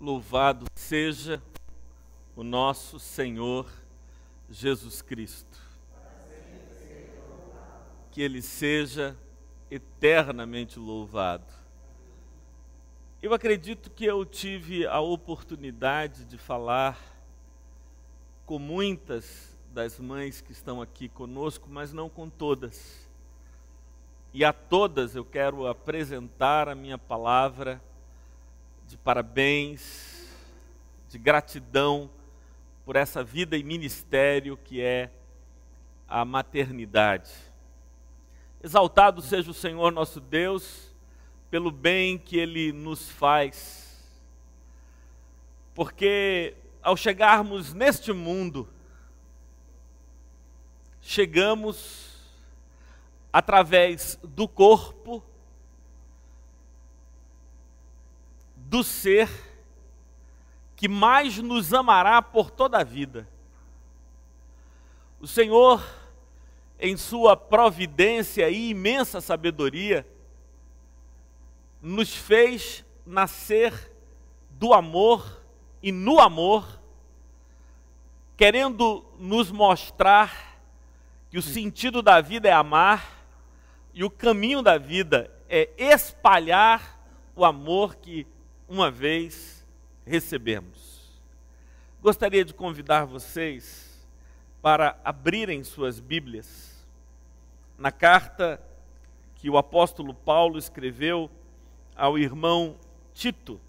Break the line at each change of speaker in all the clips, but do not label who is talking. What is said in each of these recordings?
Louvado seja o nosso Senhor Jesus Cristo. Que Ele seja eternamente louvado. Eu acredito que eu tive a oportunidade de falar com muitas das mães que estão aqui conosco, mas não com todas. E a todas eu quero apresentar a minha palavra de parabéns, de gratidão por essa vida e ministério que é a maternidade. Exaltado seja o Senhor nosso Deus pelo bem que Ele nos faz, porque ao chegarmos neste mundo, chegamos através do corpo do ser que mais nos amará por toda a vida. O Senhor, em sua providência e imensa sabedoria, nos fez nascer do amor e no amor, querendo nos mostrar que o sentido da vida é amar e o caminho da vida é espalhar o amor que uma vez recebemos. Gostaria de convidar vocês para abrirem suas Bíblias na carta que o apóstolo Paulo escreveu ao irmão Tito.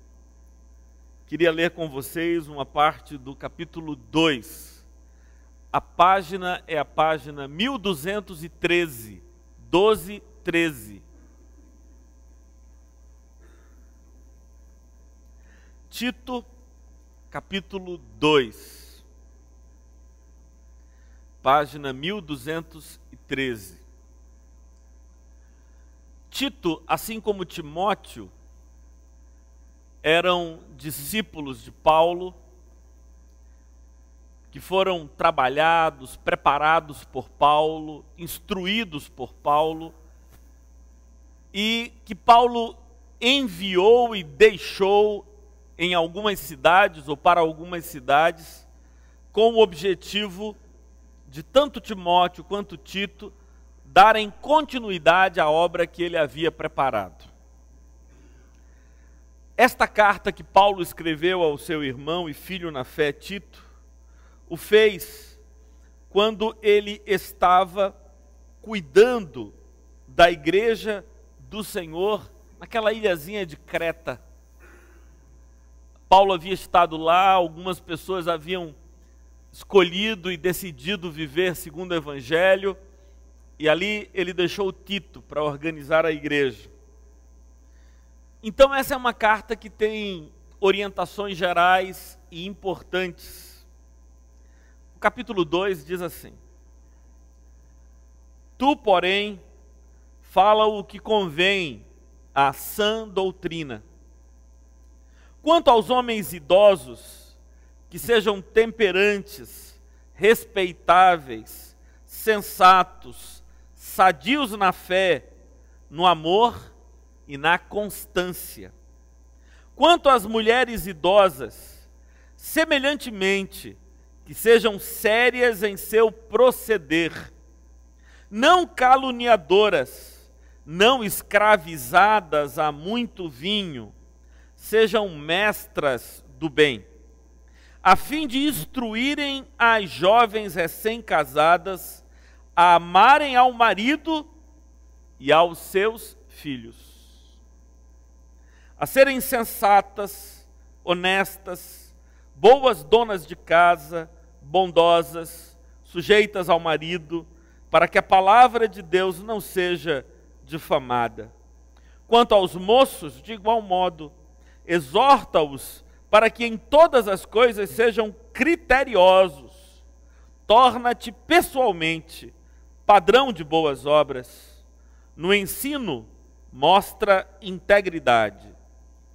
Queria ler com vocês uma parte do capítulo 2. A página é a página 1213, 1213. Tito, capítulo 2, página 1213. Tito, assim como Timóteo, eram discípulos de Paulo, que foram trabalhados, preparados por Paulo, instruídos por Paulo, e que Paulo enviou e deixou em algumas cidades ou para algumas cidades, com o objetivo de tanto Timóteo quanto Tito darem continuidade à obra que ele havia preparado. Esta carta que Paulo escreveu ao seu irmão e filho na fé Tito, o fez quando ele estava cuidando da igreja do Senhor naquela ilhazinha de Creta. Paulo havia estado lá, algumas pessoas haviam escolhido e decidido viver segundo o Evangelho, e ali ele deixou Tito para organizar a igreja. Então essa é uma carta que tem orientações gerais e importantes. O capítulo 2 diz assim: Tu, porém, fala o que convém à sã doutrina. Quanto aos homens idosos, que sejam temperantes, respeitáveis, sensatos, sadios na fé, no amor e na constância. Quanto às mulheres idosas, semelhantemente, que sejam sérias em seu proceder, não caluniadoras, não escravizadas a muito vinho, sejam mestras do bem, a fim de instruírem as jovens recém-casadas a amarem ao marido e aos seus filhos, a serem sensatas, honestas, boas donas de casa, bondosas, sujeitas ao marido, para que a palavra de Deus não seja difamada. Quanto aos moços, de igual modo, exorta-os para que em todas as coisas sejam criteriosos. Torna-te pessoalmente padrão de boas obras. No ensino, mostra integridade,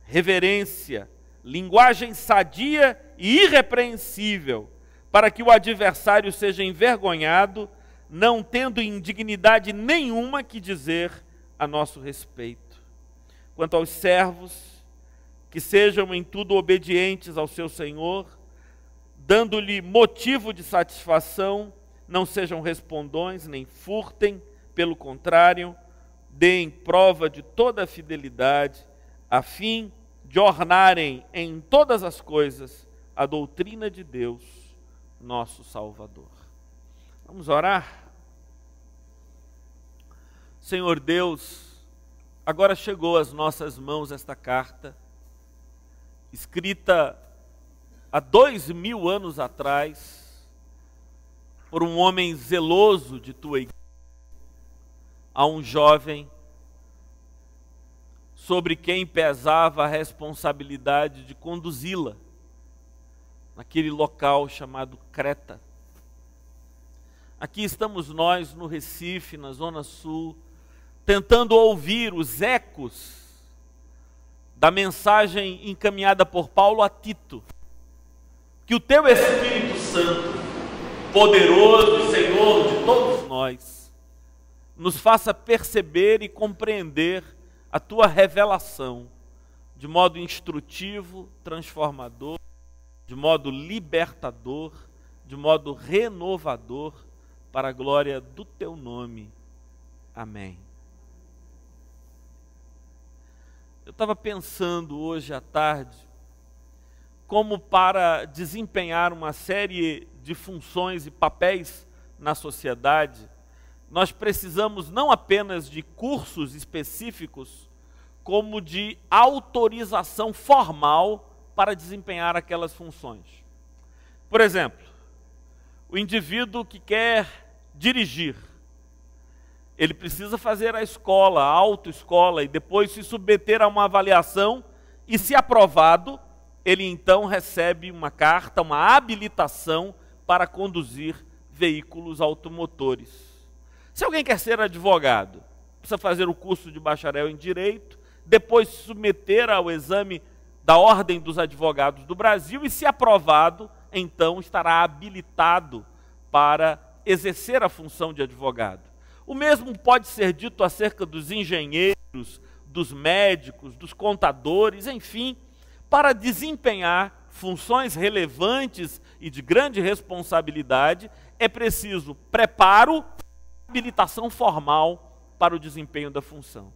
reverência, linguagem sadia e irrepreensível, para que o adversário seja envergonhado, não tendo indignidade nenhuma que dizer a nosso respeito. Quanto aos servos, que sejam em tudo obedientes ao seu Senhor, dando-lhe motivo de satisfação, não sejam respondões, nem furtem, pelo contrário, deem prova de toda a fidelidade, a fim de ornarem em todas as coisas a doutrina de Deus, nosso Salvador. Vamos orar? Senhor Deus, agora chegou às nossas mãos esta carta, escrita há 2000 anos atrás, por um homem zeloso de tua igreja, a um jovem sobre quem pesava a responsabilidade de conduzi-la naquele local chamado Creta. Aqui estamos nós no Recife, na Zona Sul, tentando ouvir os ecos da mensagem encaminhada por Paulo a Tito. Que o teu Espírito Santo, poderoso e Senhor de todos nós, nos faça perceber e compreender a tua revelação de modo instrutivo, transformador, de modo libertador, de modo renovador, para a glória do teu nome. Amém. Eu estava pensando hoje à tarde, como para desempenhar uma série de funções e papéis na sociedade, nós precisamos não apenas de cursos específicos, como de autorização formal para desempenhar aquelas funções. Por exemplo, o indivíduo que quer dirigir, ele precisa fazer a escola, a autoescola, e depois se submeter a uma avaliação, e se aprovado, ele então recebe uma carta, uma habilitação para conduzir veículos automotores. Se alguém quer ser advogado, precisa fazer o curso de bacharel em Direito, depois se submeter ao exame da Ordem dos Advogados do Brasil e, se aprovado, então estará habilitado para exercer a função de advogado. O mesmo pode ser dito acerca dos engenheiros, dos médicos, dos contadores, enfim, para desempenhar funções relevantes e de grande responsabilidade, é preciso preparo, habilitação formal para o desempenho da função.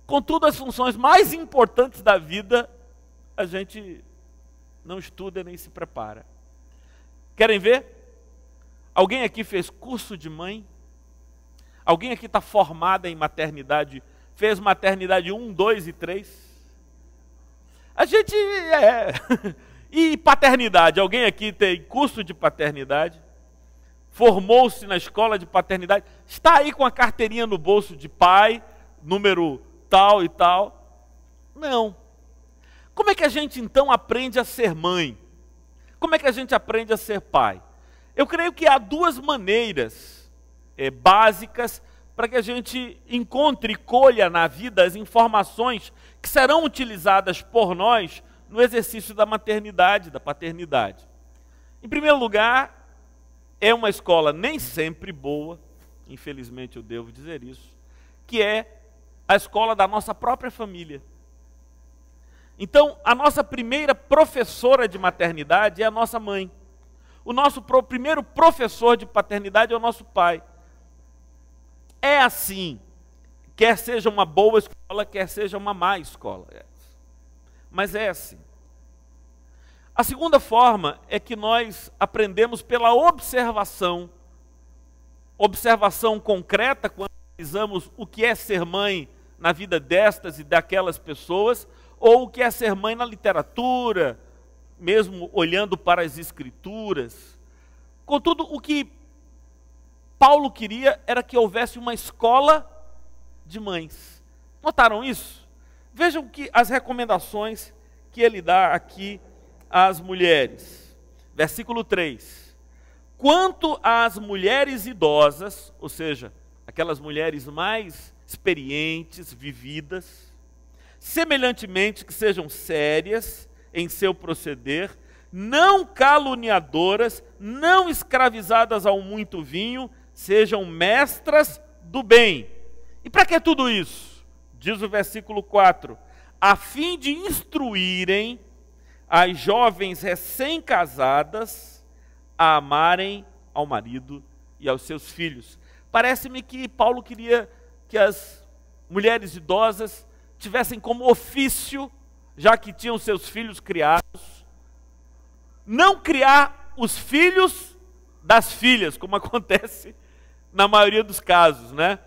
Contudo, as funções mais importantes da vida, a gente não estuda nem se prepara. Querem ver? Alguém aqui fez curso de mãe? Alguém aqui está formada em maternidade, fez maternidade 1, 2 e 3? A gente E paternidade? Alguém aqui tem curso de paternidade? Formou-se na escola de paternidade? Está aí com a carteirinha no bolso de pai, número tal e tal? Não. Como é que a gente então aprende a ser mãe? Como é que a gente aprende a ser pai? Eu creio que há duas maneiras básicas para que a gente encontre e colha na vida as informações que serão utilizadas por nós no exercício da maternidade, da paternidade. Em primeiro lugar, é uma escola nem sempre boa, infelizmente eu devo dizer isso, que é a escola da nossa própria família. Então, a nossa primeira professora de maternidade é a nossa mãe. O nosso primeiro professor de paternidade é o nosso pai. É assim, quer seja uma boa escola, quer seja uma má escola. Mas é assim. A segunda forma é que nós aprendemos pela observação. Observação concreta, quando analisamos o que é ser mãe na vida destas e daquelas pessoas, ou o que é ser mãe na literatura, mesmo olhando para as escrituras. Contudo, o que Paulo queria era que houvesse uma escola de mães. Notaram isso? Vejam que as recomendações que ele dá aqui às mulheres. Versículo 3. Quanto às mulheres idosas, ou seja, aquelas mulheres mais experientes, vividas, semelhantemente que sejam sérias em seu proceder, não caluniadoras, não escravizadas ao muito vinho, sejam mestras do bem. E para que tudo isso? Diz o versículo 4, a fim de instruírem as jovens recém-casadas a amarem ao marido e aos seus filhos. Parece-me que Paulo queria que as mulheres idosas tivessem como ofício, já que tinham seus filhos criados, não criar os filhos das filhas, como acontece na maioria dos casos, né?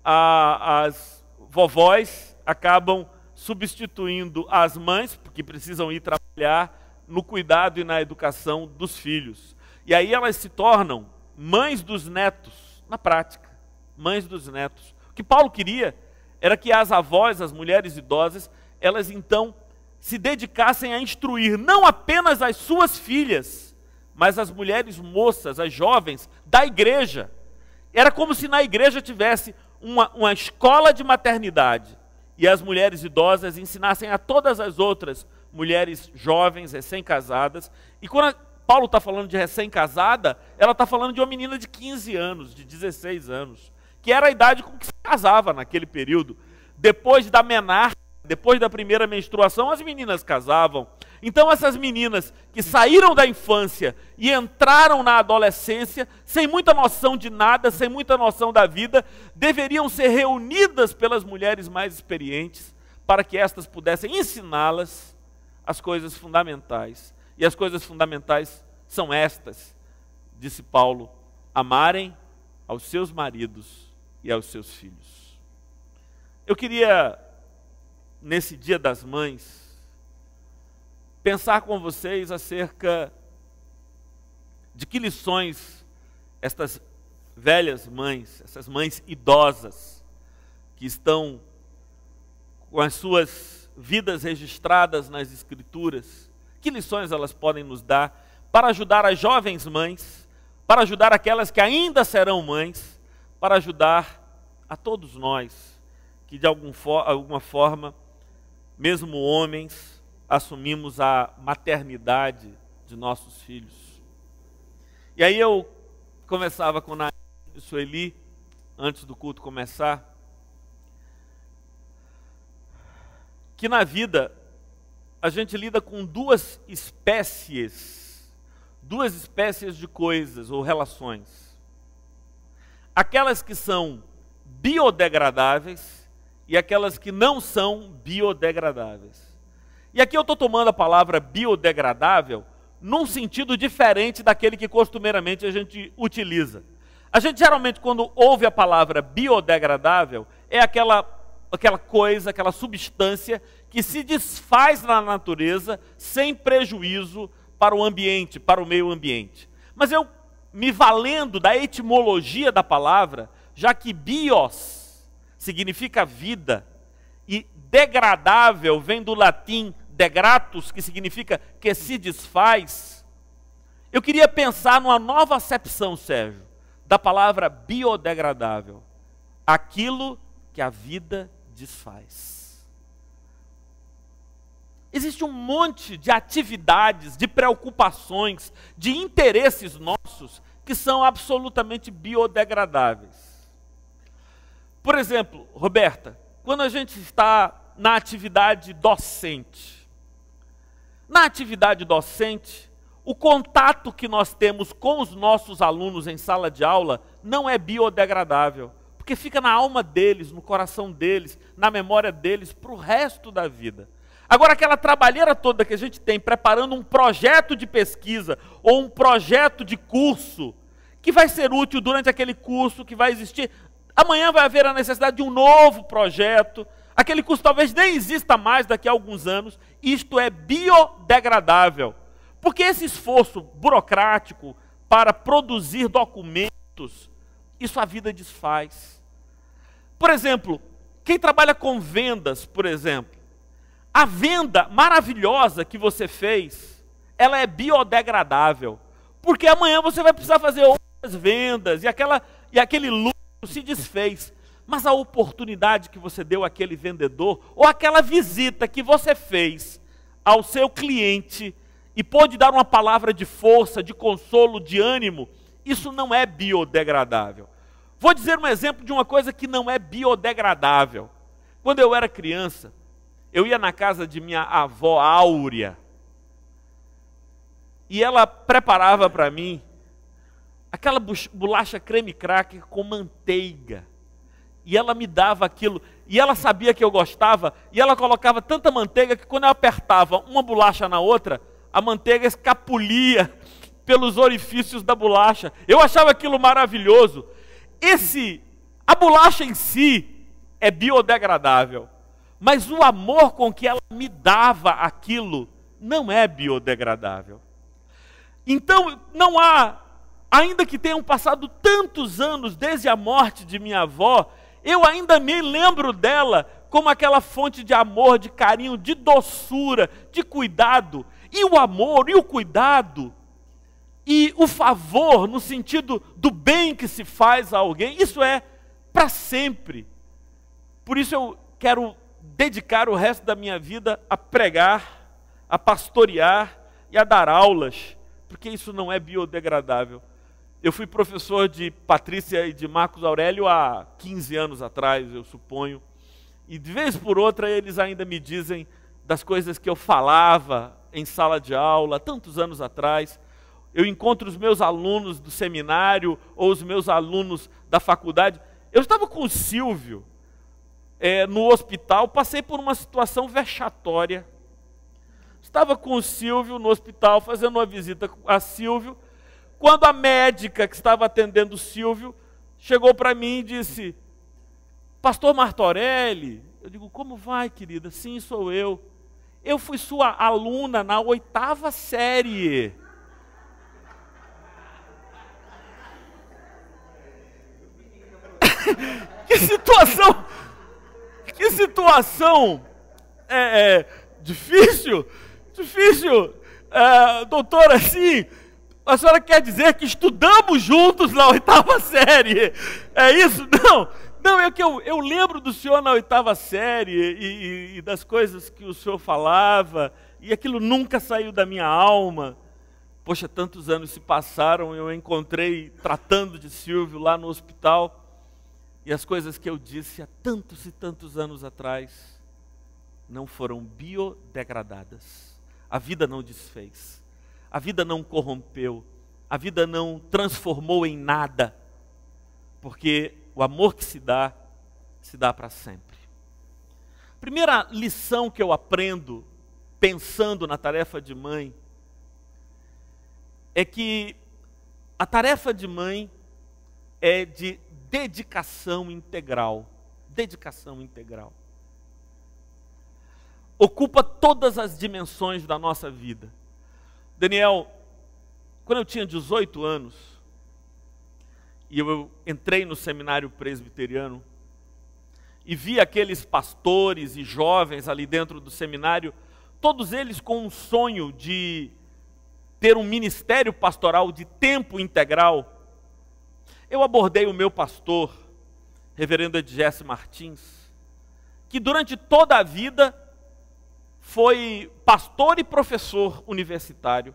As vovós acabam substituindo as mães, porque precisam ir trabalhar, no cuidado e na educação dos filhos. E aí elas se tornam mães dos netos, na prática, mães dos netos. O que Paulo queria era que as avós, as mulheres idosas, elas então se dedicassem a instruir não apenas as suas filhas, mas as mulheres moças, as jovens da igreja. Era como se na igreja tivesse uma escola de maternidade e as mulheres idosas ensinassem a todas as outras mulheres jovens, recém-casadas. E quando Paulo está falando de recém-casada, ela está falando de uma menina de 15 anos, de 16 anos, que era a idade com que se casava naquele período. Depois da menarca, depois da primeira menstruação, as meninas casavam. Então essas meninas que saíram da infância e entraram na adolescência, sem muita noção de nada, sem muita noção da vida, deveriam ser reunidas pelas mulheres mais experientes, para que estas pudessem ensiná-las as coisas fundamentais. E as coisas fundamentais são estas, disse Paulo: amarem aos seus maridos e aos seus filhos. Eu queria, nesse Dia das Mães, pensar com vocês acerca de que lições estas velhas mães, essas mães idosas, que estão com as suas vidas registradas nas Escrituras, que lições elas podem nos dar para ajudar as jovens mães, para ajudar aquelas que ainda serão mães, para ajudar a todos nós, que de alguma forma, mesmo homens, assumimos a maternidade de nossos filhos. E aí eu conversava com a Sueli, antes do culto começar, que na vida a gente lida com duas espécies de coisas ou relações. Aquelas que são biodegradáveis e aquelas que não são biodegradáveis. E aqui eu estou tomando a palavra biodegradável num sentido diferente daquele que costumeiramente a gente utiliza. A gente geralmente, quando ouve a palavra biodegradável, é aquela coisa, aquela substância que se desfaz na natureza sem prejuízo para o ambiente, para o meio ambiente. Mas eu, me valendo da etimologia da palavra, já que bios significa vida e degradável vem do latim degratus, que significa que se desfaz, eu queria pensar numa nova acepção, Sérgio, da palavra biodegradável. Aquilo que a vida desfaz. Existe um monte de atividades, de preocupações, de interesses nossos que são absolutamente biodegradáveis. Por exemplo, Roberta, quando a gente está na atividade docente, o contato que nós temos com os nossos alunos em sala de aula não é biodegradável, porque fica na alma deles, no coração deles, na memória deles, para o resto da vida. Agora, aquela trabalheira toda que a gente tem preparando um projeto de pesquisa ou um projeto de curso, que vai ser útil durante aquele curso, que vai existir, amanhã vai haver a necessidade de um novo projeto, aquele curso talvez nem exista mais daqui a alguns anos, isto é biodegradável. Porque esse esforço burocrático para produzir documentos, isso a vida desfaz. Por exemplo, quem trabalha com vendas, por exemplo, a venda maravilhosa que você fez, ela é biodegradável, porque amanhã você vai precisar fazer outras vendas, e aquele lucro se desfez. Mas a oportunidade que você deu àquele vendedor, ou aquela visita que você fez ao seu cliente, e pôde dar uma palavra de força, de consolo, de ânimo, isso não é biodegradável. Vou dizer um exemplo de uma coisa que não é biodegradável. Quando eu era criança, Eu ia na casa de minha avó Áurea, e ela preparava para mim aquela bolacha creme cracker com manteiga. E ela me dava aquilo, e ela sabia que eu gostava, e ela colocava tanta manteiga que quando eu apertava uma bolacha na outra, a manteiga escapulia pelos orifícios da bolacha. Eu achava aquilo maravilhoso. A bolacha em si é biodegradável, mas o amor com que ela me dava aquilo não é biodegradável. Então não há, ainda que tenham passado tantos anos desde a morte de minha avó, eu ainda me lembro dela como aquela fonte de amor, de carinho, de doçura, de cuidado. E o amor e o cuidado e o favor no sentido do bem que se faz a alguém, isso é para sempre. Por isso eu quero dedicar o resto da minha vida a pregar, a pastorear e a dar aulas, porque isso não é biodegradável. Eu fui professor de Patrícia e de Marcos Aurélio há 15 anos atrás, eu suponho. E de vez por outra eles ainda me dizem das coisas que eu falava em sala de aula, tantos anos atrás. Eu encontro os meus alunos do seminário ou os meus alunos da faculdade. Eu estava com o Silvio no hospital, passei por uma situação vexatória. Estava com o Silvio no hospital, fazendo uma visita a Silvio, quando a médica que estava atendendo o Silvio chegou para mim e disse: Pastor Martorelli. Eu digo: como vai, querida? Sim, sou eu. Eu fui sua aluna na 8ª série. Que situação difícil. Doutora, assim, a senhora quer dizer que estudamos juntos na 8ª série? É isso? Não, é que eu lembro do senhor na 8ª série e das coisas que o senhor falava, e aquilo nunca saiu da minha alma. Poxa, tantos anos se passaram, eu encontrei tratando de Silvio lá no hospital, e as coisas que eu disse há tantos e tantos anos atrás não foram biodegradadas. A vida não desfez, a vida não corrompeu, a vida não transformou em nada, porque o amor que se dá para sempre. Primeira lição que eu aprendo pensando na tarefa de mãe é que a tarefa de mãe é de dedicação integral. Dedicação integral. Ocupa todas as dimensões da nossa vida. Daniel, quando eu tinha 18 anos, e eu entrei no seminário presbiteriano, e vi aqueles pastores e jovens ali dentro do seminário, todos eles com um sonho de ter um ministério pastoral de tempo integral, eu abordei o meu pastor, reverendo Edgesse Martins, que durante toda a vida foi pastor e professor universitário.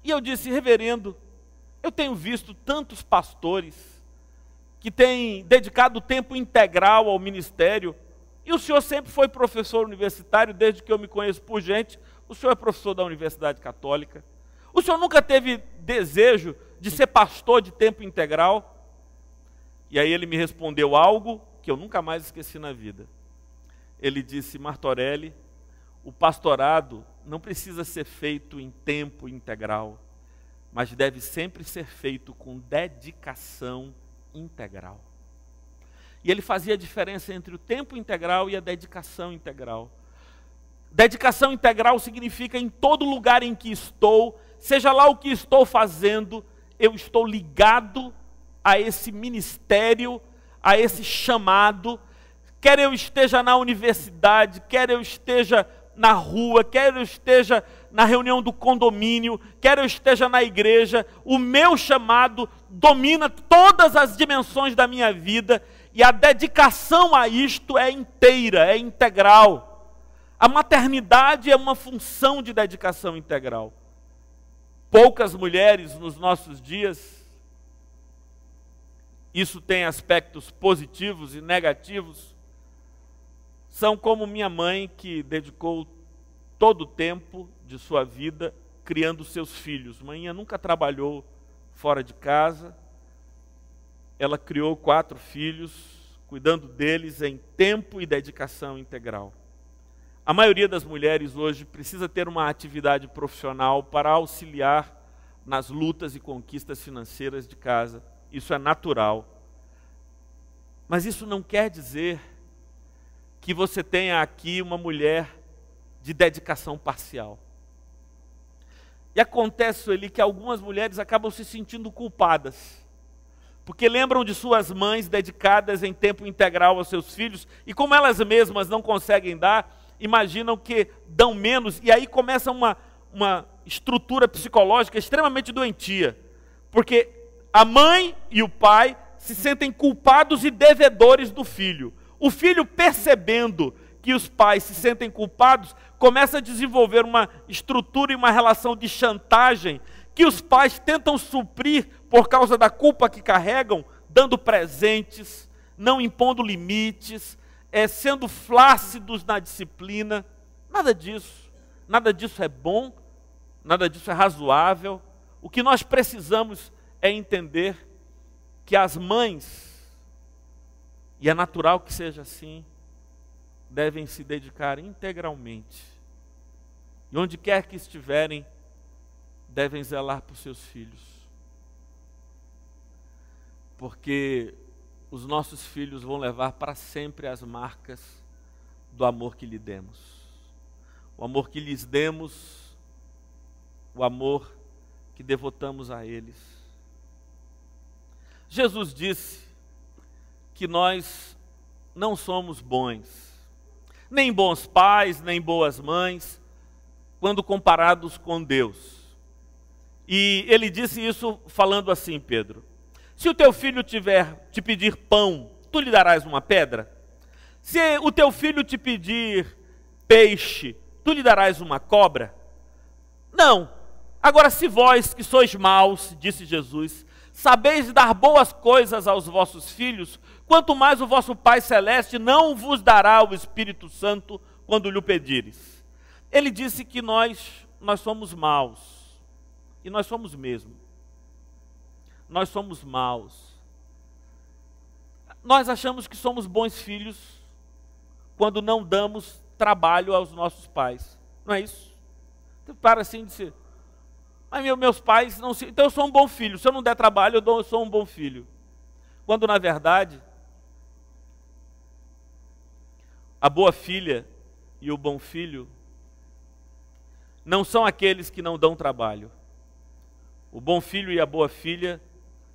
E eu disse: reverendo, eu tenho visto tantos pastores que têm dedicado tempo integral ao ministério, e o senhor sempre foi professor universitário, desde que eu me conheço por gente. O senhor é professor da Universidade Católica. O senhor nunca teve desejo de ser pastor de tempo integral? E aí ele me respondeu algo que eu nunca mais esqueci na vida. Ele disse: Martorelli, o pastorado não precisa ser feito em tempo integral, mas deve sempre ser feito com dedicação integral. E ele fazia a diferença entre o tempo integral e a dedicação integral. Dedicação integral significa em todo lugar em que estou, seja lá o que estou fazendo, eu estou ligado a esse ministério, a esse chamado, quer eu esteja na universidade, quer eu esteja na rua, quer eu esteja na reunião do condomínio, quer eu esteja na igreja, o meu chamado domina todas as dimensões da minha vida, e a dedicação a isto é inteira, é integral. A maternidade é uma função de dedicação integral. Poucas mulheres nos nossos dias, isso tem aspectos positivos e negativos, são como minha mãe, que dedicou todo o tempo de sua vida criando seus filhos. Mãe nunca trabalhou fora de casa. Ela criou 4 filhos, cuidando deles em tempo e dedicação integral. A maioria das mulheres hoje precisa ter uma atividade profissional para auxiliar nas lutas e conquistas financeiras de casa. Isso é natural. Mas isso não quer dizer que você tenha aqui uma mulher de dedicação parcial. E acontece ali que algumas mulheres acabam se sentindo culpadas, porque lembram de suas mães dedicadas em tempo integral aos seus filhos, e como elas mesmas não conseguem dar, imaginam que dão menos, e aí começa uma estrutura psicológica extremamente doentia, porque a mãe e o pai se sentem culpados e devedores do filho. O filho, percebendo que os pais se sentem culpados, começa a desenvolver uma estrutura e uma relação de chantagem que os pais tentam suprir por causa da culpa que carregam, dando presentes, não impondo limites, sendo flácidos na disciplina. Nada disso é bom, nada disso é razoável. O que nós precisamos é entender que as mães, e é natural que seja assim, devem se dedicar integralmente. E onde quer que estiverem, devem zelar por seus filhos. Porque os nossos filhos vão levar para sempre as marcas do amor que lhe demos. O amor que lhes demos, o amor que devotamos a eles. Jesus disse que nós não somos bons, nem bons pais, nem boas mães, quando comparados com Deus. E ele disse isso falando assim, Pedro: se o teu filho te pedir pão, tu lhe darás uma pedra? Se o teu filho te pedir peixe, tu lhe darás uma cobra? Não. Agora, se vós que sois maus, disse Jesus, sabeis dar boas coisas aos vossos filhos, quanto mais o vosso Pai Celeste não vos dará o Espírito Santo quando lhe pedires. Ele disse que nós somos maus. E nós somos mesmo. Nós somos maus. Nós achamos que somos bons filhos quando não damos trabalho aos nossos pais. Não é isso? Você para assim e diz: mas meus pais não se... Então eu sou um bom filho. Se eu não der trabalho, eu sou um bom filho. Quando na verdade, a boa filha e o bom filho não são aqueles que não dão trabalho. O bom filho e a boa filha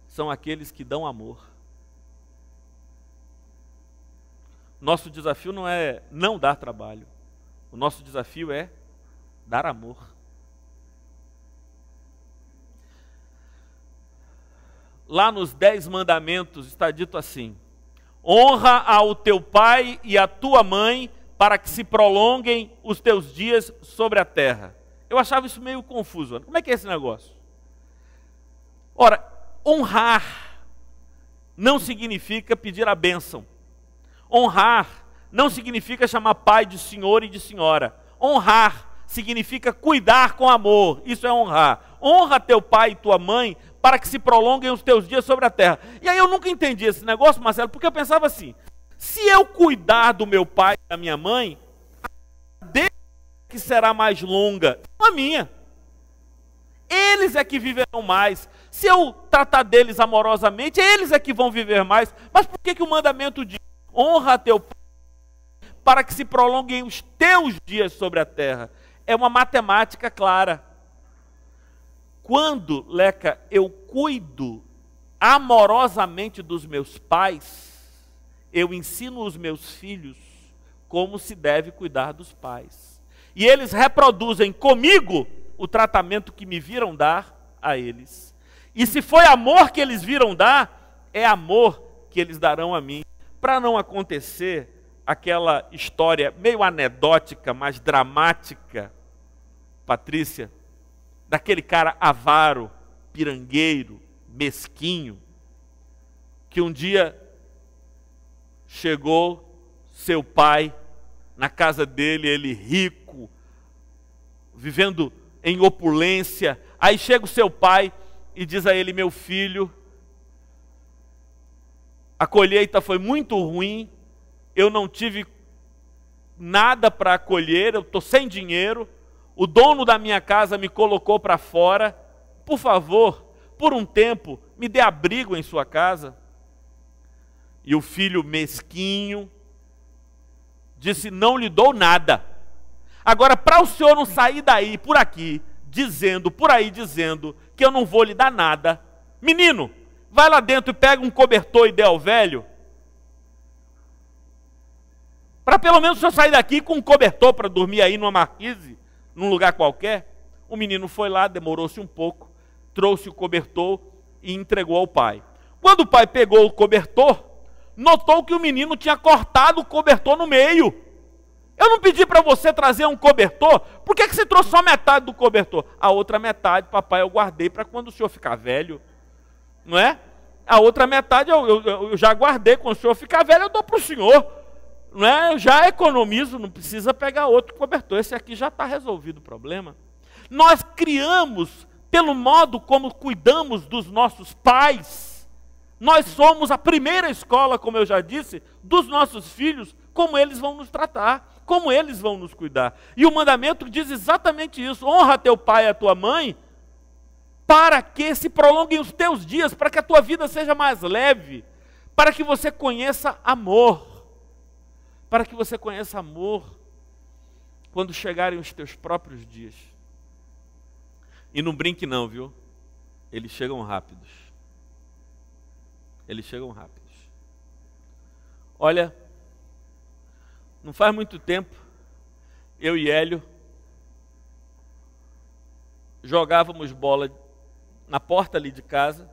são aqueles que dão amor. Nosso desafio não é não dar trabalho. O nosso desafio é dar amor. Lá nos 10 mandamentos está dito assim: honra ao teu pai e à tua mãe, para que se prolonguem os teus dias sobre a terra. Eu achava isso meio confuso. Como é que é esse negócio? Ora, honrar não significa pedir a bênção. Honrar não significa chamar pai de senhor e de senhora. Honrar significa cuidar com amor. Isso é honrar. Honra teu pai e tua mãe para que se prolonguem os teus dias sobre a terra. E aí eu nunca entendi esse negócio, Marcelo, porque eu pensava assim: se eu cuidar do meu pai e da minha mãe, a dele que será mais longa, não a minha. Eles é que viverão mais. Se eu tratar deles amorosamente, eles é que vão viver mais. Mas por que o mandamento diz: honra teu pai para que se prolonguem os teus dias sobre a terra? É uma matemática clara. Quando, Leca, eu cuido amorosamente dos meus pais, eu ensino os meus filhos como se deve cuidar dos pais. E eles reproduzem comigo o tratamento que me viram dar a eles. E se foi amor que eles viram dar, é amor que eles darão a mim. Para não acontecer aquela história meio anedótica, mas dramática, Patrícia, daquele cara avaro, pirangueiro, mesquinho, que um dia chegou seu pai na casa dele, ele rico, vivendo em opulência. Aí chega o seu pai e diz a ele: meu filho, a colheita foi muito ruim, eu não tive nada para colher, eu estou sem dinheiro, o dono da minha casa me colocou para fora, por favor, por um tempo, me dê abrigo em sua casa. E o filho mesquinho disse: não lhe dou nada. Agora, para o senhor não sair daí, por aqui, por aí dizendo que eu não vou lhe dar nada, menino, vai lá dentro e pega um cobertor e dê ao velho, para pelo menos o senhor sair daqui com um cobertor para dormir aí numa marquise, num lugar qualquer. O menino foi lá, demorou-se um pouco, trouxe o cobertor e entregou ao pai. Quando o pai pegou o cobertor, notou que o menino tinha cortado o cobertor no meio. Eu não pedi para você trazer um cobertor, por que você trouxe só metade do cobertor? A outra metade, papai, eu guardei para quando o senhor ficar velho, não é? A outra metade eu já guardei, quando o senhor ficar velho eu dou para o senhor, não é? Eu já economizo, não precisa pegar outro cobertor, esse aqui já está resolvido o problema. Nós criamos, pelo modo como cuidamos dos nossos pais, nós somos a primeira escola, como eu já disse, dos nossos filhos, como eles vão nos tratar, como eles vão nos cuidar. E o mandamento diz exatamente isso: honra teu pai e a tua mãe, para que se prolonguem os teus dias, para que a tua vida seja mais leve, para que você conheça amor, para que você conheça amor quando chegarem os teus próprios dias. E não brinque não, viu? Eles chegam rápidos. Eles chegam rápidos. Olha, não faz muito tempo, eu e Hélio jogávamos bola na porta ali de casa,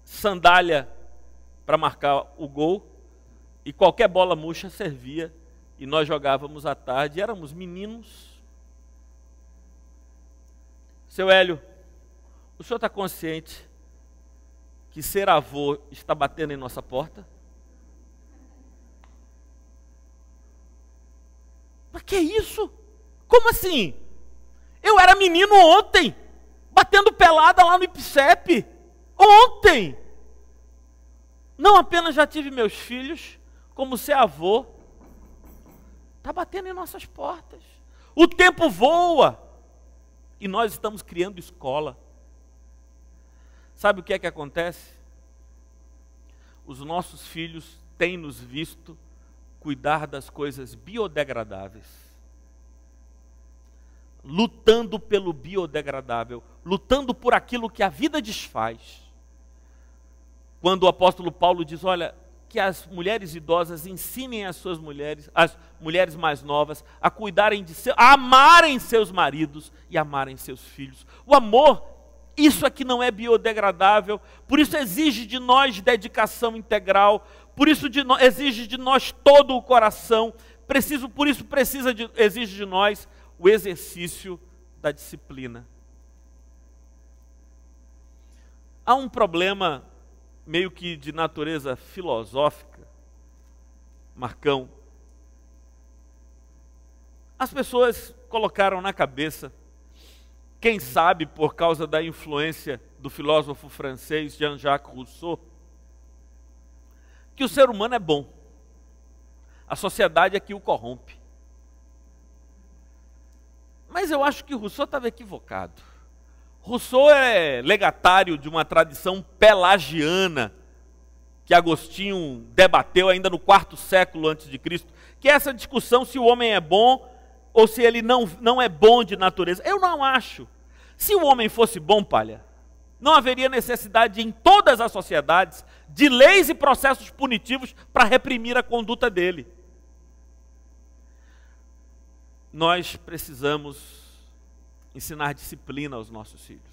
sandália para marcar o gol, e qualquer bola murcha servia, e nós jogávamos à tarde, éramos meninos. Seu Hélio, o senhor está consciente que ser avô está batendo em nossa porta? Mas que isso? Como assim? Eu era menino ontem, batendo pelada lá no IPSEP. Ontem! Não apenas já tive meus filhos, como ser avô. Está batendo em nossas portas. O tempo voa. E nós estamos criando escola. Sabe o que é que acontece? Os nossos filhos têm nos visto cuidar das coisas biodegradáveis, lutando pelo biodegradável, lutando por aquilo que a vida desfaz. Quando o apóstolo Paulo diz: olha, que as mulheres idosas ensinem as mulheres mais novas, a cuidarem a amarem seus maridos e amarem seus filhos. O amor, isso aqui não é biodegradável, por isso exige de nós dedicação integral, por isso exige de nós todo o coração, por isso exige de nós o exercício da disciplina. Há um problema meio que de natureza filosófica, Marcão. As pessoas colocaram na cabeça, quem sabe por causa da influência do filósofo francês Jean-Jacques Rousseau, que o ser humano é bom, a sociedade é que o corrompe. Mas eu acho que Rousseau estava equivocado. Rousseau é legatário de uma tradição pelagiana que Agostinho debateu ainda no IV século antes de Cristo, que é essa discussão se o homem é bom ou se ele não é bom de natureza. Eu não acho. Se o homem fosse bom, palha, não haveria necessidade em todas as sociedades de leis e processos punitivos para reprimir a conduta dele. Nós precisamos ensinar disciplina aos nossos filhos.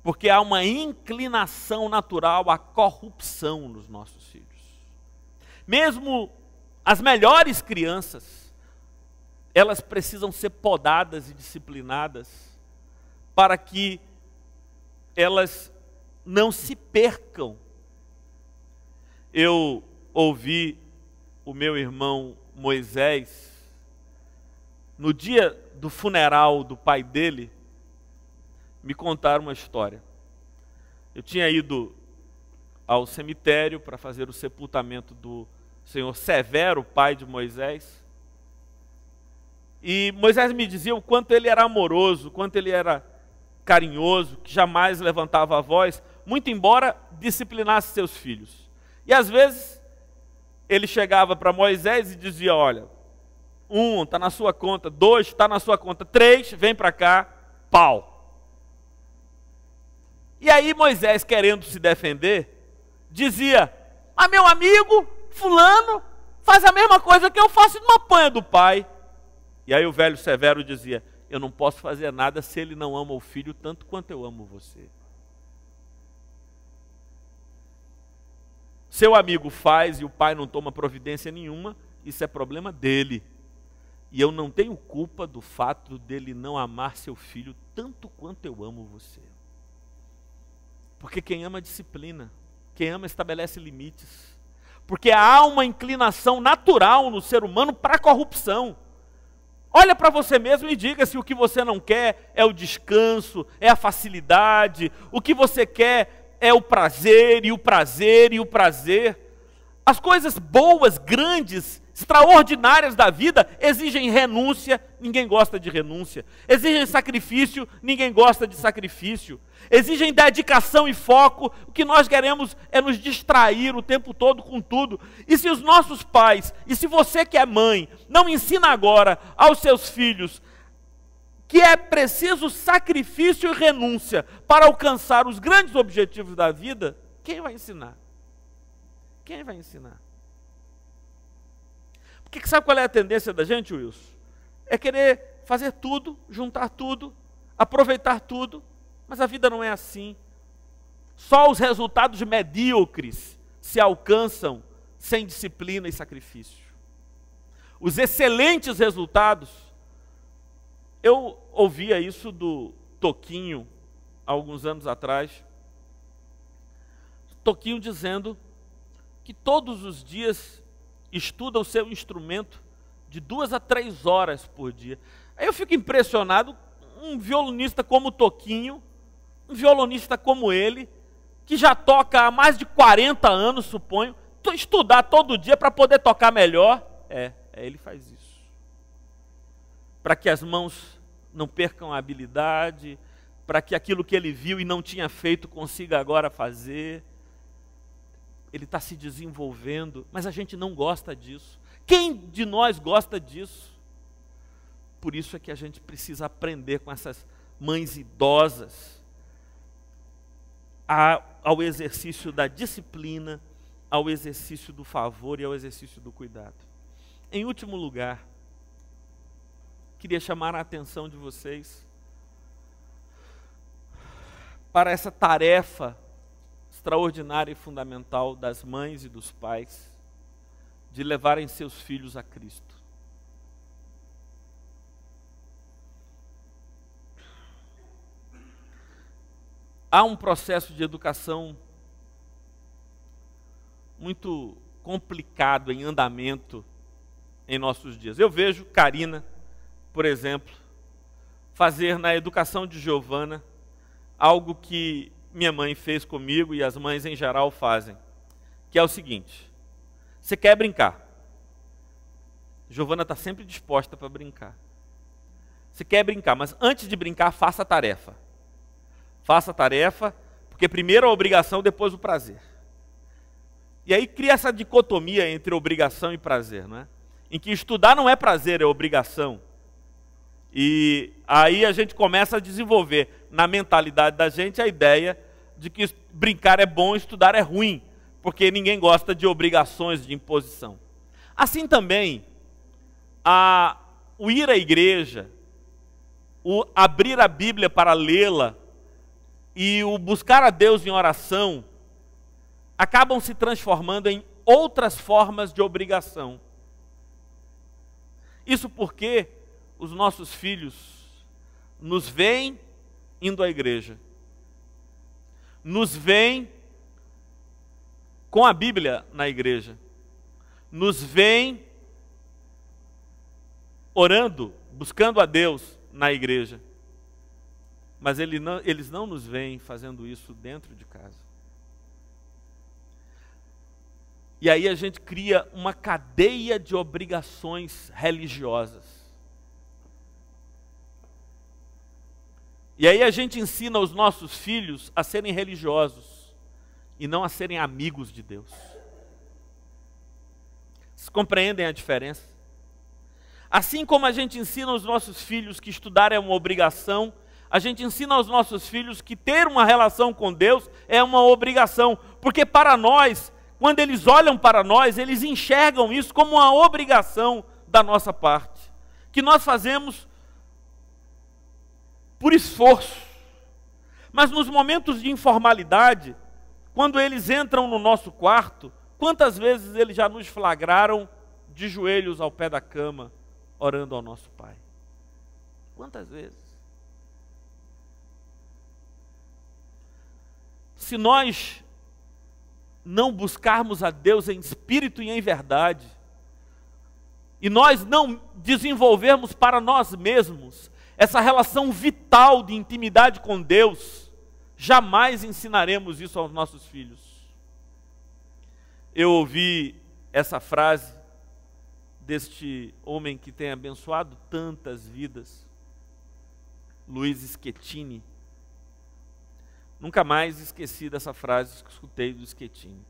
Porque há uma inclinação natural à corrupção nos nossos filhos. Mesmo as melhores crianças, elas precisam ser podadas e disciplinadas para que elas não se percam. Eu ouvi o meu irmão Moisés, no dia do funeral do pai dele, me contaram uma história. Eu tinha ido ao cemitério para fazer o sepultamento do senhor Severo, pai de Moisés. E Moisés me dizia o quanto ele era amoroso, o quanto ele era carinhoso, que jamais levantava a voz, muito embora disciplinasse seus filhos. E às vezes ele chegava para Moisés e dizia: olha, 1 está na sua conta, 2 está na sua conta, 3 vem para cá, pau. E aí Moisés, querendo se defender, dizia: mas meu amigo fulano faz a mesma coisa que eu faço numa apanha do pai. E aí o velho Severo dizia: eu não posso fazer nada se ele não ama o filho tanto quanto eu amo você. Seu amigo faz e o pai não toma providência nenhuma, isso é problema dele. E eu não tenho culpa do fato dele não amar seu filho tanto quanto eu amo você. Porque quem ama disciplina, quem ama estabelece limites. Porque há uma inclinação natural no ser humano para a corrupção. Olha para você mesmo e diga se o que você não quer é o descanso, é a facilidade, o que você quer é o prazer, e o prazer, e o prazer. As coisas boas, grandes, extraordinárias da vida exigem renúncia, ninguém gosta de renúncia. Exigem sacrifício, ninguém gosta de sacrifício. Exigem dedicação e foco, o que nós queremos é nos distrair o tempo todo com tudo. E se os nossos pais, e se você que é mãe, não ensina agora aos seus filhos que é preciso sacrifício e renúncia para alcançar os grandes objetivos da vida, quem vai ensinar? Quem vai ensinar? Porque sabe qual é a tendência da gente, Wilson? É querer fazer tudo, juntar tudo, aproveitar tudo, mas a vida não é assim. Só os resultados medíocres se alcançam sem disciplina e sacrifício. Os excelentes resultados, eu ouvia isso do Toquinho, há alguns anos atrás. Toquinho dizendo que todos os dias estuda o seu instrumento de 2 a 3 horas por dia. Aí eu fico impressionado, um violonista como o Toquinho, um violonista como ele, que já toca há mais de 40 anos, suponho, estudar todo dia para poder tocar melhor. Ele faz isso. Para que as mãos não percam a habilidade, para que aquilo que ele viu e não tinha feito consiga agora fazer. Ele está se desenvolvendo, mas a gente não gosta disso. Quem de nós gosta disso? Por isso é que a gente precisa aprender com essas mães idosas ao exercício da disciplina, ao exercício do favor e ao exercício do cuidado. Em último lugar, queria chamar a atenção de vocês para essa tarefa extraordinária e fundamental das mães e dos pais de levarem seus filhos a Cristo. Há um processo de educação muito complicado em andamento em nossos dias. Eu vejo Karina, por exemplo, fazer na educação de Giovana algo que minha mãe fez comigo e as mães em geral fazem, que é o seguinte: você quer brincar? Giovana está sempre disposta para brincar. Você quer brincar, mas antes de brincar, faça a tarefa. Faça a tarefa, porque primeiro a obrigação, depois o prazer. E aí cria essa dicotomia entre obrigação e prazer, não é? Em que estudar não é prazer, é obrigação. E aí a gente começa a desenvolver na mentalidade da gente a ideia de que brincar é bom, estudar é ruim, porque ninguém gosta de obrigações, de imposição. Assim também, o ir à igreja, o abrir a Bíblia para lê-la e o buscar a Deus em oração acabam se transformando em outras formas de obrigação. Isso porque os nossos filhos nos veem indo à igreja, nos veem com a Bíblia na igreja, nos veem orando, buscando a Deus na igreja, mas eles não nos veem fazendo isso dentro de casa. E aí a gente cria uma cadeia de obrigações religiosas. E aí a gente ensina os nossos filhos a serem religiosos e não a serem amigos de Deus. Vocês compreendem a diferença? Assim como a gente ensina os nossos filhos que estudar é uma obrigação, a gente ensina aos nossos filhos que ter uma relação com Deus é uma obrigação, porque para nós, quando eles olham para nós, eles enxergam isso como uma obrigação da nossa parte, que nós fazemos por esforço. Mas nos momentos de informalidade, quando eles entram no nosso quarto, quantas vezes eles já nos flagraram de joelhos ao pé da cama, orando ao nosso Pai? Quantas vezes? Se nós não buscarmos a Deus em espírito e em verdade, e nós não desenvolvermos para nós mesmos essa relação vital de intimidade com Deus, jamais ensinaremos isso aos nossos filhos. Eu ouvi essa frase deste homem que tem abençoado tantas vidas, Luiz Schettini. Nunca mais esqueci dessa frase que escutei do Schettini.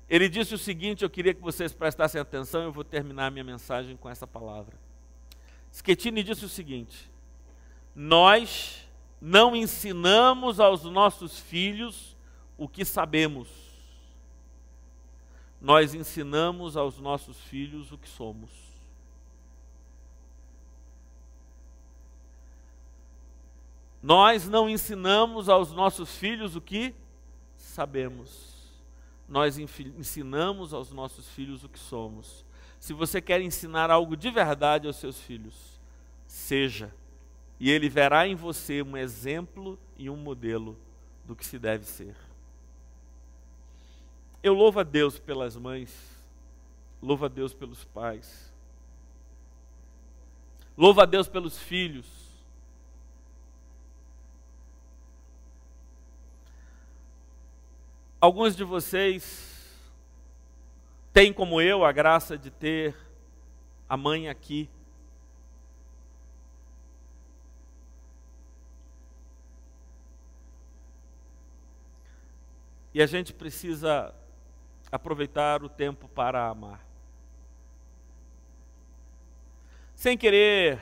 Ele disse o seguinte, eu queria que vocês prestassem atenção, eu vou terminar minha mensagem com essa palavra. Schettini disse o seguinte: nós não ensinamos aos nossos filhos o que sabemos, nós ensinamos aos nossos filhos o que somos. Nós não ensinamos aos nossos filhos o que sabemos, nós ensinamos aos nossos filhos o que somos. Se você quer ensinar algo de verdade aos seus filhos, seja, e ele verá em você um exemplo e um modelo do que se deve ser. Eu louvo a Deus pelas mães, louvo a Deus pelos pais, louvo a Deus pelos filhos. Alguns de vocês têm, como eu, a graça de ter a mãe aqui. E a gente precisa aproveitar o tempo para amar. Sem querer,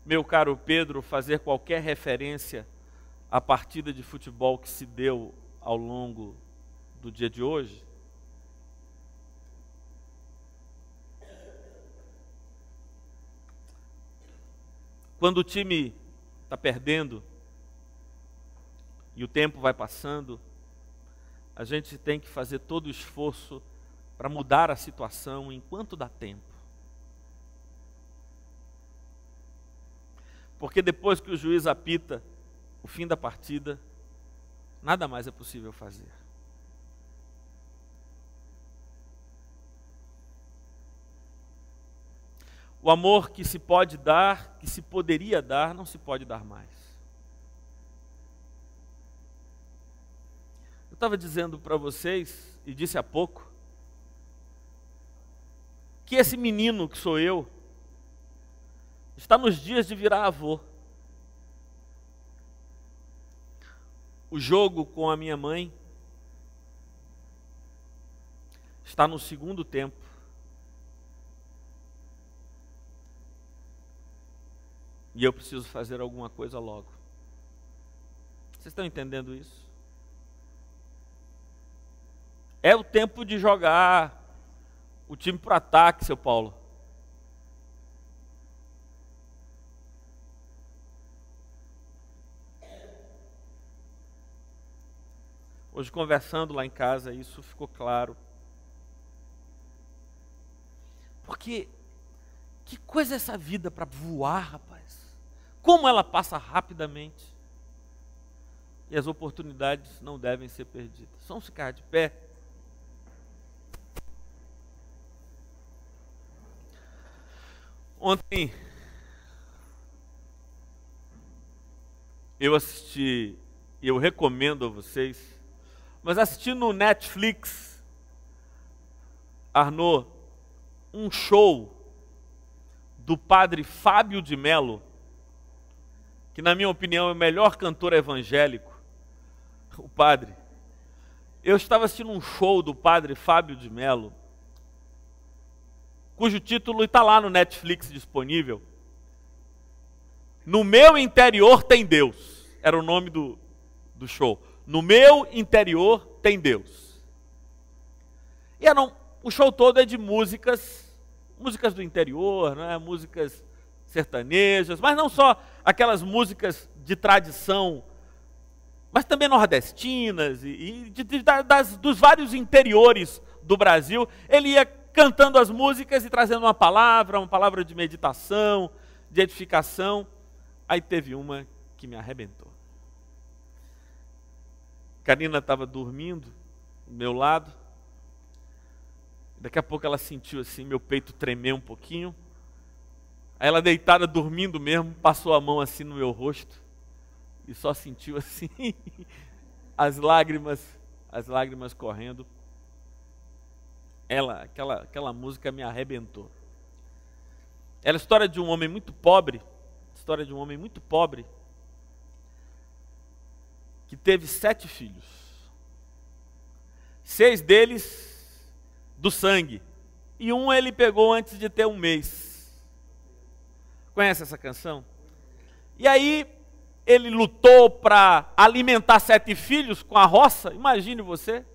meu caro Pedro, fazer qualquer referência à partida de futebol que se deu ao longo do dia de hoje, quando o time está perdendo e o tempo vai passando, a gente tem que fazer todo o esforço para mudar a situação enquanto dá tempo. Porque depois que o juiz apita o fim da partida, nada mais é possível fazer. O amor que se pode dar, que se poderia dar, não se pode dar mais. Eu estava dizendo para vocês, e disse há pouco, que esse menino que sou eu, está nos dias de virar avô. O jogo com a minha mãe está no segundo tempo. E eu preciso fazer alguma coisa logo. Vocês estão entendendo isso? É o tempo de jogar o time para o ataque, seu Paulo. Hoje, conversando lá em casa, isso ficou claro. Porque, que coisa é essa vida para voar, rapaz? Como ela passa rapidamente. E as oportunidades não devem ser perdidas. Vamos ficar de pé. Ontem eu assisti, e eu recomendo a vocês, mas assisti no Netflix, Arnaud, um show do padre Fábio de Mello, que na minha opinião é o melhor cantor evangélico, o padre. Eu estava assistindo um show do padre Fábio de Mello, cujo título está lá no Netflix disponível. No meu interior tem Deus. Era o nome do show. No meu interior tem Deus. E o show todo é de músicas do interior, né? Músicas sertanejas, mas não só aquelas músicas de tradição, mas também nordestinas e dos vários interiores do Brasil. Ele ia cantando as músicas e trazendo uma palavra de meditação, de edificação. Aí teve uma que me arrebentou. Karina estava dormindo do meu lado. Daqui a pouco ela sentiu assim, meu peito tremer um pouquinho. Aí ela deitada, dormindo mesmo, passou a mão assim no meu rosto e só sentiu assim as lágrimas correndo. Aquela música me arrebentou. Era a história de um homem muito pobre, que teve 7 filhos. 6 deles do sangue, e um ele pegou antes de ter 1 mês. Conhece essa canção? E aí ele lutou para alimentar 7 filhos com a roça, imagine você.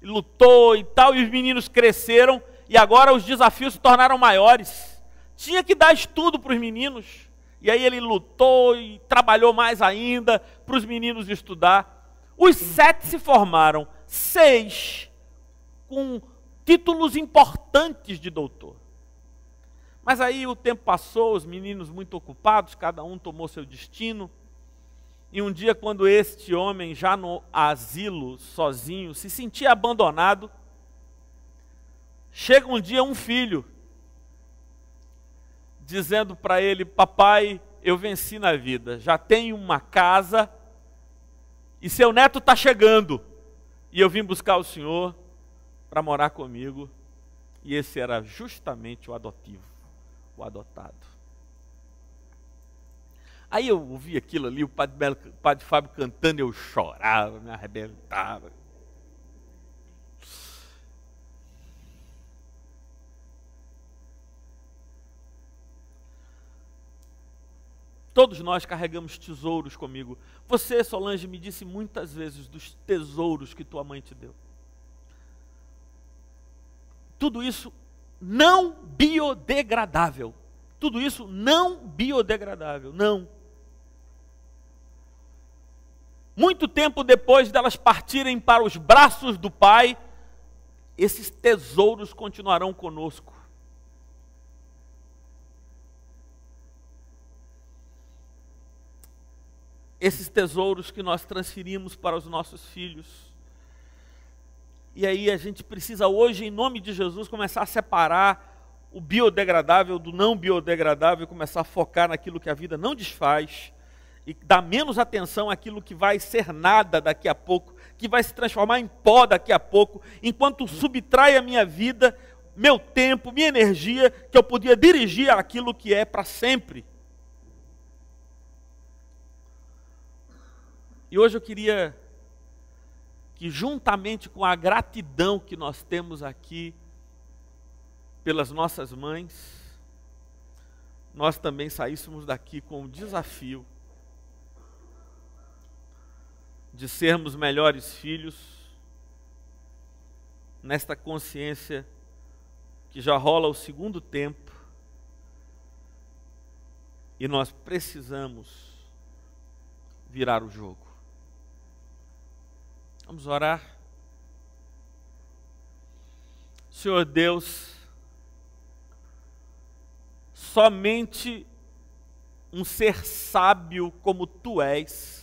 Lutou e tal, e os meninos cresceram, e agora os desafios se tornaram maiores. Tinha que dar estudo para os meninos, e aí ele lutou e trabalhou mais ainda para os meninos estudar. Os 7 se formaram, 6 com títulos importantes de doutor. Mas aí o tempo passou, os meninos muito ocupados, cada um tomou seu destino. E um dia, quando este homem, já no asilo, sozinho, se sentia abandonado, chega um dia um filho, dizendo para ele: papai, eu venci na vida, já tenho uma casa, e seu neto está chegando, e eu vim buscar o senhor para morar comigo. E esse era justamente o adotivo, o adotado. Aí eu ouvi aquilo ali, o padre Fábio cantando, eu chorava, me arrebentava. Todos nós carregamos tesouros comigo. Você, Solange, me disse muitas vezes dos tesouros que tua mãe te deu. Tudo isso não biodegradável. Tudo isso não biodegradável, não. Muito tempo depois delas partirem para os braços do Pai, esses tesouros continuarão conosco. Esses tesouros que nós transferimos para os nossos filhos. E aí a gente precisa hoje, em nome de Jesus, começar a separar o biodegradável do não biodegradável, começar a focar naquilo que a vida não desfaz e dar menos atenção àquilo que vai ser nada daqui a pouco, que vai se transformar em pó daqui a pouco, enquanto subtrai a minha vida, meu tempo, minha energia, que eu podia dirigir àquilo que é para sempre. E hoje eu queria que, juntamente com a gratidão que nós temos aqui pelas nossas mães, nós também saíssemos daqui com o desafio de sermos melhores filhos, nesta consciência que já rola o segundo tempo e nós precisamos virar o jogo. Vamos orar. Senhor Deus, somente um ser sábio como Tu és,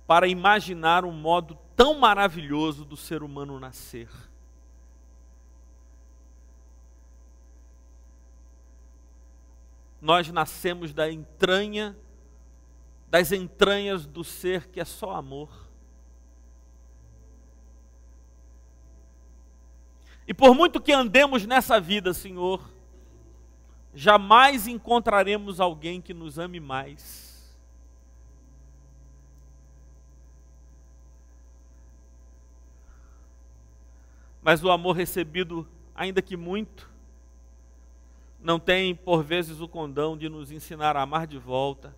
para imaginar um modo tão maravilhoso do ser humano nascer. nós nascemos das entranhas do ser que é só amor. E por muito que andemos nessa vida, Senhor, jamais encontraremos alguém que nos ame mais. Mas o amor recebido, ainda que muito, não tem por vezes o condão de nos ensinar a amar de volta.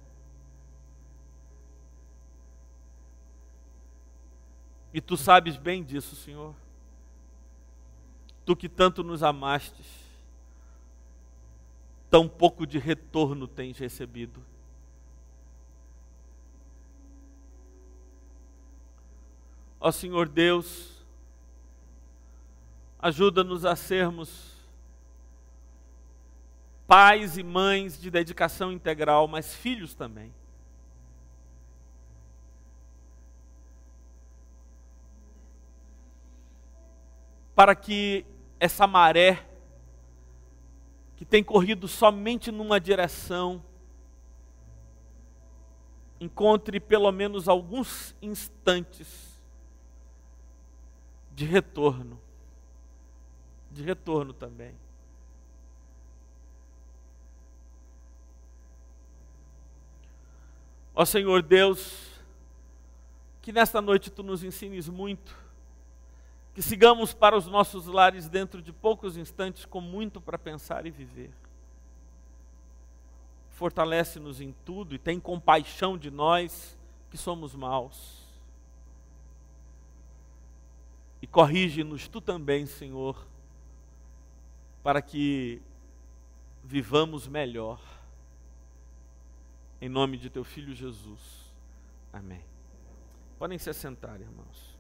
E Tu sabes bem disso, Senhor. Tu que tanto nos amastes, tão pouco de retorno tens recebido. Ó Senhor Deus, ajuda-nos a sermos pais e mães de dedicação integral, mas filhos também. Para que essa maré, que tem corrido somente numa direção, encontre pelo menos alguns instantes de retorno também. Ó Senhor Deus, que nesta noite Tu nos ensines muito, que sigamos para os nossos lares dentro de poucos instantes com muito para pensar e viver. Fortalece-nos em tudo e tem compaixão de nós que somos maus. E corrige-nos Tu também, Senhor, para que vivamos melhor. Em nome de Teu Filho Jesus. Amém. Podem se assentar, irmãos.